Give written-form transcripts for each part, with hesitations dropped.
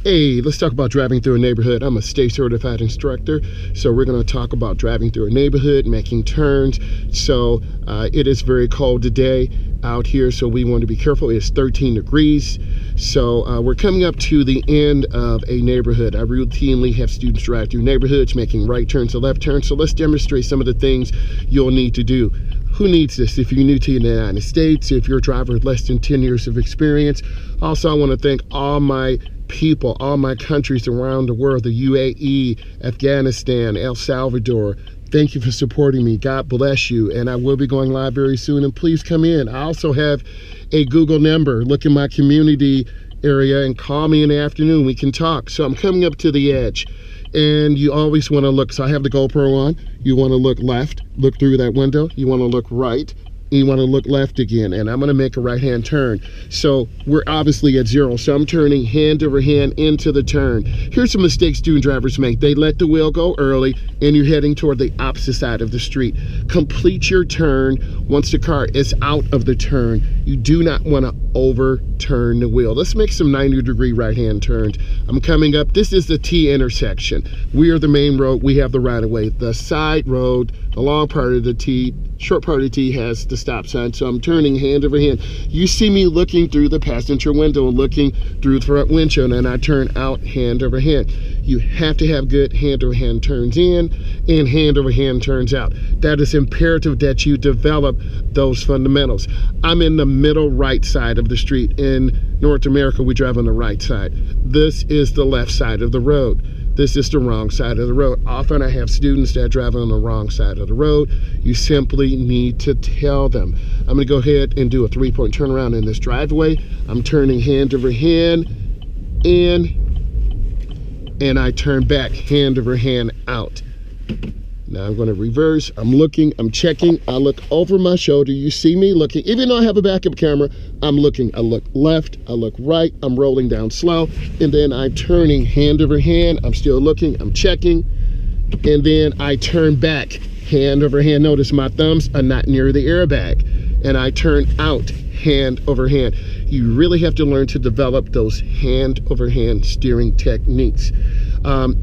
Hey, let's talk about driving through a neighborhood. I'm a state certified instructor, so we're going to talk about driving through a neighborhood, making turns. So it is very cold today out here, so we want to be careful. It's 13 degrees. So we're coming up to the end of a neighborhood. I routinely have students drive through neighborhoods, making right turns and left turns. So let's demonstrate some of the things you'll need to do. Who needs this? If you're new to the United States, if you're a driver with less than 10 years of experience. Also, I want to thank all my people, all my countries around the world, the UAE, Afghanistan, El Salvador. Thank you for supporting me. God bless you. And I will be going live very soon. And please come in. I also have a Google number. Look in my community area and call me in the afternoon. We can talk. So I'm coming up to the edge. And you always want to look. So I have the GoPro on. You want to look left, look through that window. You want to look right. You want to look left again, and I'm going to make a right-hand turn. So we're obviously at zero, so I'm turning hand over hand into the turn. Here's some mistakes student drivers make. They let the wheel go early, and you're heading toward the opposite side of the street. Complete your turn once the car is out of the turn. You do not want to overturn the wheel. Let's make some 90-degree right-hand turns. I'm coming up. This is the T intersection. We are the main road. We have the right-of-way. The side road, the long part of the T, short part of the T has the stop sign, so I'm turning hand over hand. You see me looking through the passenger window and looking through the front windshield, and I turn out hand over hand. You have to have good hand over hand turns in and hand over hand turns out. That is imperative that you develop those fundamentals. I'm in the middle right side of the street. In North America, we drive on the right side. This is the left side of the road. This is the wrong side of the road. Often I have students that drive on the wrong side of the road. You simply need to tell them. I'm gonna go ahead and do a 3-point turnaround in this driveway. I'm turning hand over hand in, and I turn back hand over hand out. Now I'm going to reverse. I'm looking, I'm checking. I look over my shoulder. You see me looking. Even though I have a backup camera, I'm looking. I look left, I look right. I'm rolling down slow. And then I'm turning hand over hand. I'm still looking, I'm checking. And then I turn back hand over hand. Notice my thumbs are not near the airbag. And I turn out hand over hand. You really have to learn to develop those hand over hand steering techniques.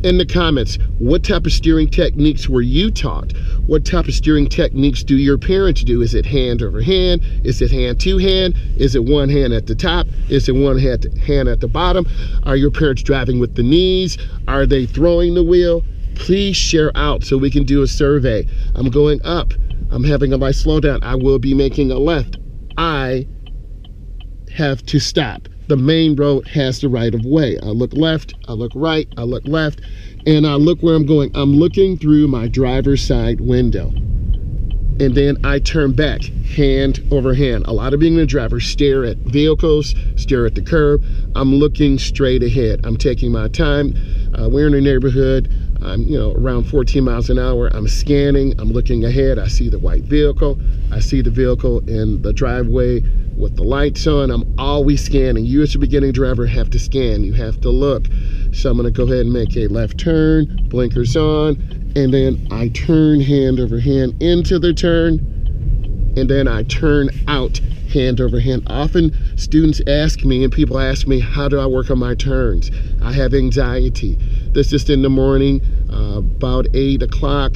In the comments, what type of steering techniques were you taught? What type of steering techniques do your parents do? Is it hand over hand? Is it hand to hand? Is it one hand at the top? Is it one hand at the bottom? Are your parents driving with the knees? Are they throwing the wheel? Please share out so we can do a survey. I'm going up. I'm having a light slowdown. I will be making a left. I have to stop. The main road has the right of way. I look left, I look right, I look left, and I look where I'm going. I'm looking through my driver's side window. And then I turn back, hand over hand. A lot of being a driver stare at vehicles, stare at the curb. I'm looking straight ahead. I'm taking my time. We're in a neighborhood. I'm around 14 miles an hour. I'm scanning, I'm looking ahead. I see the white vehicle. I see the vehicle in the driveway with the lights on. I'm always scanning. You as a beginning driver have to scan. You have to look. So I'm gonna go ahead and make a left turn, blinkers on, and then I turn hand over hand into the turn, and then I turn out hand over hand. Often students ask me and people ask me, how do I work on my turns? I have anxiety. This is in the morning, about 8 o'clock.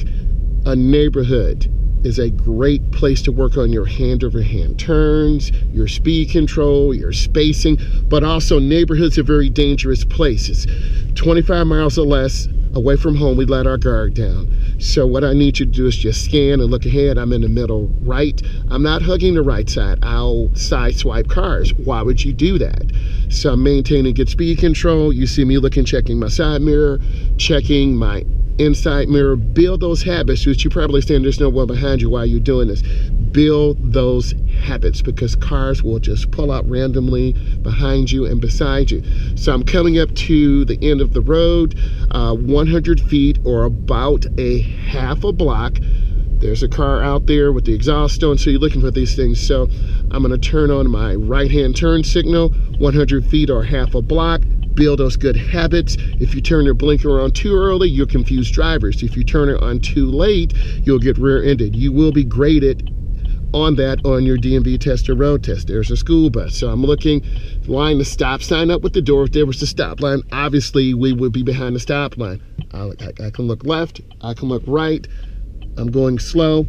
A neighborhood is a great place to work on your hand over hand turns, your speed control, your spacing, but also neighborhoods are very dangerous places. 25 miles or less away from home, we let our guard down. So what I need you to do is just scan and look ahead. I'm in the middle right. I'm not hugging the right side. I'll side swipe cars. Why would you do that? So I'm maintaining good speed control. You see me looking, checking my side mirror, checking my inside mirror. Build those habits, which you probably saying there's no one behind you while you're doing this. Build those habits, because cars will just pull out randomly behind you and beside you. So I'm coming up to the end of the road, 100 feet or about a half a block. There's a car out there with the exhaust on, so you're looking for these things. So I'm gonna turn on my right-hand turn signal, 100 feet or half a block. Build those good habits. If you turn your blinker on too early, you'll confuse drivers. If you turn it on too late, you'll get rear-ended. You will be graded on that on your DMV test or road test. There's a school bus. So I'm looking, line the stop sign up with the door. If there was the stop line, obviously we would be behind the stop line. I can look left, I can look right. I'm going slow,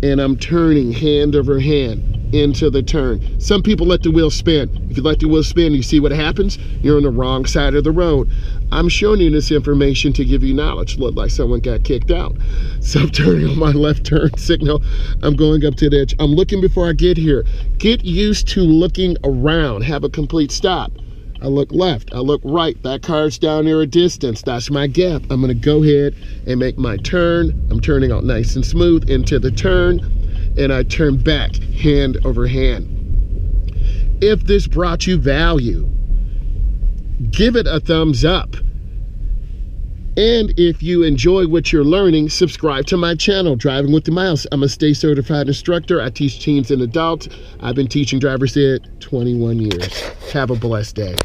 and I'm turning hand over hand into the turn. Some people let the wheel spin. If you let the wheel spin, you see what happens? You're on the wrong side of the road. I'm showing you this information to give you knowledge. Look like someone got kicked out. So I'm turning on my left turn signal. I'm going up to the edge. I'm looking before I get here. Get used to looking around. Have a complete stop. I look left, I look right. That car's down there a distance. That's my gap. I'm gonna go ahead and make my turn. I'm turning out nice and smooth into the turn, and I turn back hand over hand. If this brought you value, give it a thumbs up. And if you enjoy what you're learning, subscribe to my channel, Driving with the Myles. I'm a state certified instructor. I teach teens and adults. I've been teaching driver's ed 21 years. Have a blessed day.